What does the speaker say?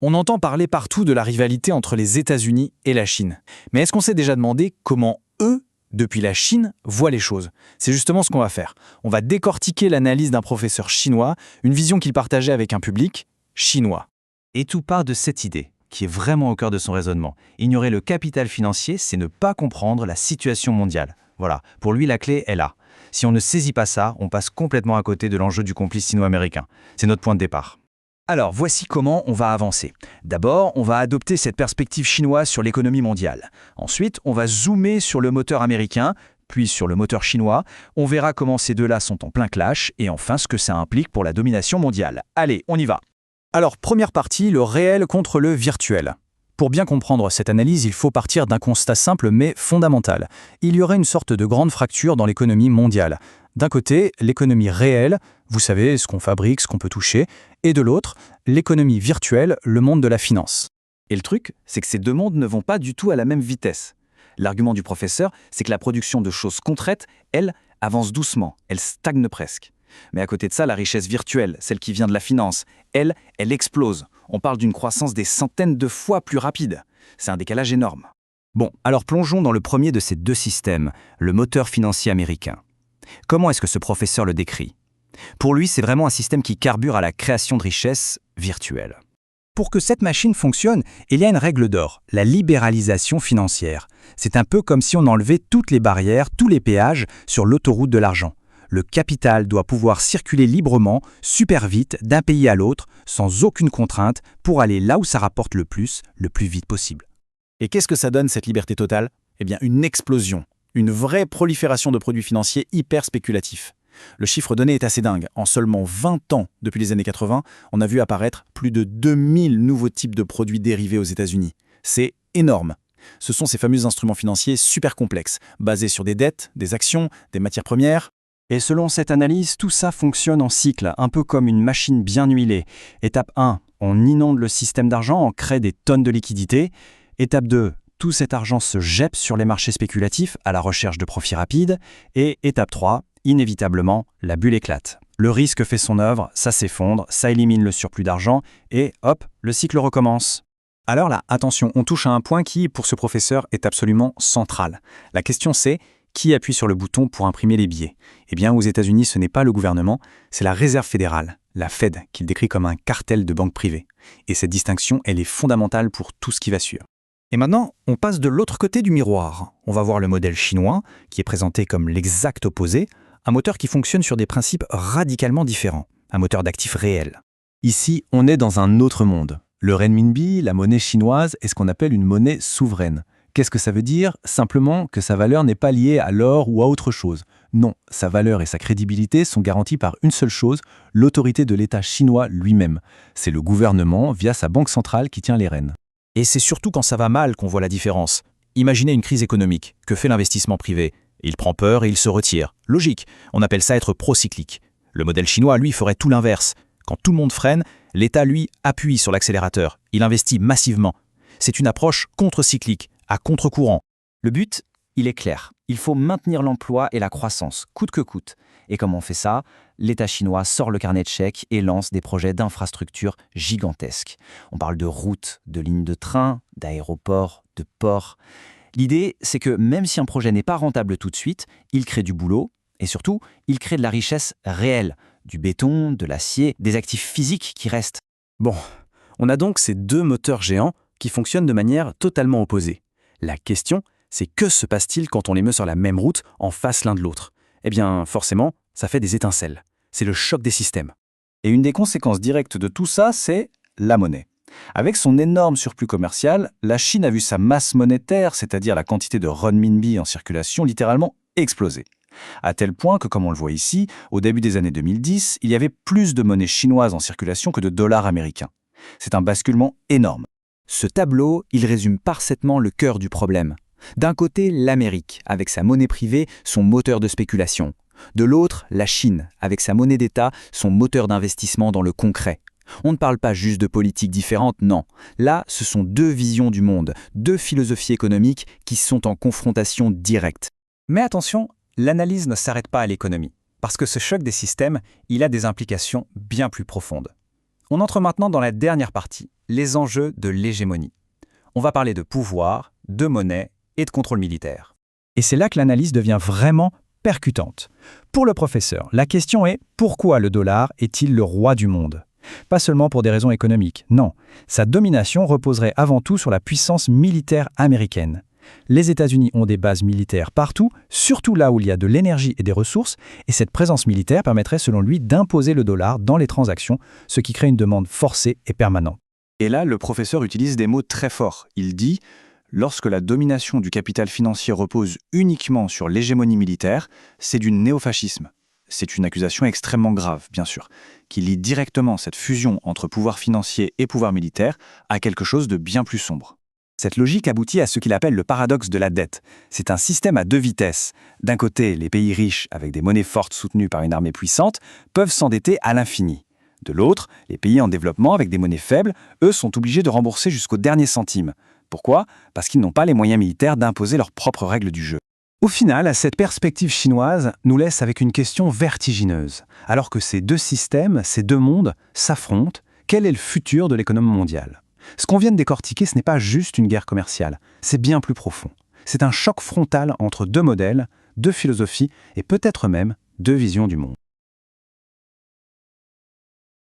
On entend parler partout de la rivalité entre les États-Unis et la Chine. Mais est-ce qu'on s'est déjà demandé comment eux, depuis la Chine, voient les choses? C'est justement ce qu'on va faire. On va décortiquer l'analyse d'un professeur chinois, une vision qu'il partageait avec un public chinois. Et tout part de cette idée, qui est vraiment au cœur de son raisonnement. Ignorer le capital financier, c'est ne pas comprendre la situation mondiale. Voilà, pour lui, la clé est là. Si on ne saisit pas ça, on passe complètement à côté de l'enjeu du complice sino-américain. C'est notre point de départ. Alors, voici comment on va avancer. D'abord, on va adopter cette perspective chinoise sur l'économie mondiale. Ensuite, on va zoomer sur le moteur américain, puis sur le moteur chinois. On verra comment ces deux-là sont en plein clash, et enfin ce que ça implique pour la domination mondiale. Allez, on y va. Alors, première partie, le réel contre le virtuel. Pour bien comprendre cette analyse, il faut partir d'un constat simple mais fondamental. Il y aurait une sorte de grande fracture dans l'économie mondiale. D'un côté, l'économie réelle, vous savez, ce qu'on fabrique, ce qu'on peut toucher, et de l'autre, l'économie virtuelle, le monde de la finance. Et le truc, c'est que ces deux mondes ne vont pas du tout à la même vitesse. L'argument du professeur, c'est que la production de choses concrètes, elle, avance doucement, elle stagne presque. Mais à côté de ça, la richesse virtuelle, celle qui vient de la finance, elle explose. On parle d'une croissance des centaines de fois plus rapide. C'est un décalage énorme. Bon, alors plongeons dans le premier de ces deux systèmes, le moteur financier américain. Comment est-ce que ce professeur le décrit? Pour lui, c'est vraiment un système qui carbure à la création de richesses virtuelles. Pour que cette machine fonctionne, il y a une règle d'or, la libéralisation financière. C'est un peu comme si on enlevait toutes les barrières, tous les péages sur l'autoroute de l'argent. Le capital doit pouvoir circuler librement, super vite, d'un pays à l'autre, sans aucune contrainte, pour aller là où ça rapporte le plus vite possible. Et qu'est-ce que ça donne, cette liberté totale? Eh bien, une explosion. Une vraie prolifération de produits financiers hyper spéculatifs. Le chiffre donné est assez dingue. En seulement 20 ans, depuis les années 80, on a vu apparaître plus de 2000 nouveaux types de produits dérivés aux États-Unis. C'est énorme. Ce sont ces fameux instruments financiers super complexes, basés sur des dettes, des actions, des matières premières. Et selon cette analyse, tout ça fonctionne en cycle, un peu comme une machine bien huilée. Étape 1, on inonde le système d'argent, on crée des tonnes de liquidités. Étape 2, tout cet argent se jette sur les marchés spéculatifs à la recherche de profits rapides. Et étape 3, inévitablement, la bulle éclate. Le risque fait son œuvre, ça s'effondre, ça élimine le surplus d'argent et hop, le cycle recommence. Alors là, attention, on touche à un point qui, pour ce professeur, est absolument central. La question c'est, qui appuie sur le bouton pour imprimer les billets? Eh bien, aux États-Unis, ce n'est pas le gouvernement, c'est la Réserve fédérale, la Fed, qu'il décrit comme un cartel de banques privées. Et cette distinction, elle est fondamentale pour tout ce qui va suivre. Et maintenant, on passe de l'autre côté du miroir. On va voir le modèle chinois, qui est présenté comme l'exact opposé, un moteur qui fonctionne sur des principes radicalement différents, un moteur d'actifs réels. Ici, on est dans un autre monde. Le renminbi, la monnaie chinoise, est ce qu'on appelle une monnaie souveraine. Qu'est-ce que ça veut dire? Simplement que sa valeur n'est pas liée à l'or ou à autre chose. Non, sa valeur et sa crédibilité sont garanties par une seule chose, l'autorité de l'État chinois lui-même. C'est le gouvernement, via sa banque centrale, qui tient les rênes. Et c'est surtout quand ça va mal qu'on voit la différence. Imaginez une crise économique. Que fait l'investissement privé? Il prend peur et il se retire. Logique, on appelle ça être procyclique. Le modèle chinois, lui, ferait tout l'inverse. Quand tout le monde freine, l'État, lui, appuie sur l'accélérateur. Il investit massivement. C'est une approche contre-cyclique, à contre-courant. Le but, il est clair. Il faut maintenir l'emploi et la croissance, coûte que coûte. Et comment on fait ça? L'État chinois sort le carnet de chèques et lance des projets d'infrastructures gigantesques. On parle de routes, de lignes de train, d'aéroports, de ports. L'idée, c'est que même si un projet n'est pas rentable tout de suite, il crée du boulot et surtout, il crée de la richesse réelle, du béton, de l'acier, des actifs physiques qui restent. Bon, on a donc ces deux moteurs géants qui fonctionnent de manière totalement opposée. La question, c'est que se passe-t-il quand on les met sur la même route, en face l'un de l'autre? Eh bien, forcément, ça fait des étincelles. C'est le choc des systèmes. Et une des conséquences directes de tout ça, c'est la monnaie. Avec son énorme surplus commercial, la Chine a vu sa masse monétaire, c'est-à-dire la quantité de renminbi en circulation, littéralement exploser. À tel point que, comme on le voit ici, au début des années 2010, il y avait plus de monnaie chinoise en circulation que de dollars américains. C'est un basculement énorme. Ce tableau, il résume parfaitement le cœur du problème. D'un côté, l'Amérique, avec sa monnaie privée, son moteur de spéculation. De l'autre, la Chine, avec sa monnaie d'État, son moteur d'investissement dans le concret. On ne parle pas juste de politiques différentes, non. Là, ce sont deux visions du monde, deux philosophies économiques qui sont en confrontation directe. Mais attention, l'analyse ne s'arrête pas à l'économie, parce que ce choc des systèmes, il a des implications bien plus profondes. On entre maintenant dans la dernière partie, les enjeux de l'hégémonie. On va parler de pouvoir, de monnaie et de contrôle militaire. Et c'est là que l'analyse devient vraiment percutante. Pour le professeur, la question est pourquoi le dollar est-il le roi du monde ? Pas seulement pour des raisons économiques, non. Sa domination reposerait avant tout sur la puissance militaire américaine. Les États-Unis ont des bases militaires partout, surtout là où il y a de l'énergie et des ressources, et cette présence militaire permettrait selon lui d'imposer le dollar dans les transactions, ce qui crée une demande forcée et permanente. Et là, le professeur utilise des mots très forts. Il dit « Lorsque la domination du capital financier repose uniquement sur l'hégémonie militaire, c'est du néofascisme ». C'est une accusation extrêmement grave, bien sûr, qui lie directement cette fusion entre pouvoir financier et pouvoir militaire à quelque chose de bien plus sombre. Cette logique aboutit à ce qu'il appelle le paradoxe de la dette. C'est un système à deux vitesses. D'un côté, les pays riches, avec des monnaies fortes soutenues par une armée puissante, peuvent s'endetter à l'infini. De l'autre, les pays en développement, avec des monnaies faibles, eux sont obligés de rembourser jusqu'au dernier centime. Pourquoi ? Parce qu'ils n'ont pas les moyens militaires d'imposer leurs propres règles du jeu. Au final, cette perspective chinoise nous laisse avec une question vertigineuse. Alors que ces deux systèmes, ces deux mondes, s'affrontent, quel est le futur de l'économie mondiale ? Ce qu'on vient de décortiquer, ce n'est pas juste une guerre commerciale, c'est bien plus profond. C'est un choc frontal entre deux modèles, deux philosophies et peut-être même deux visions du monde.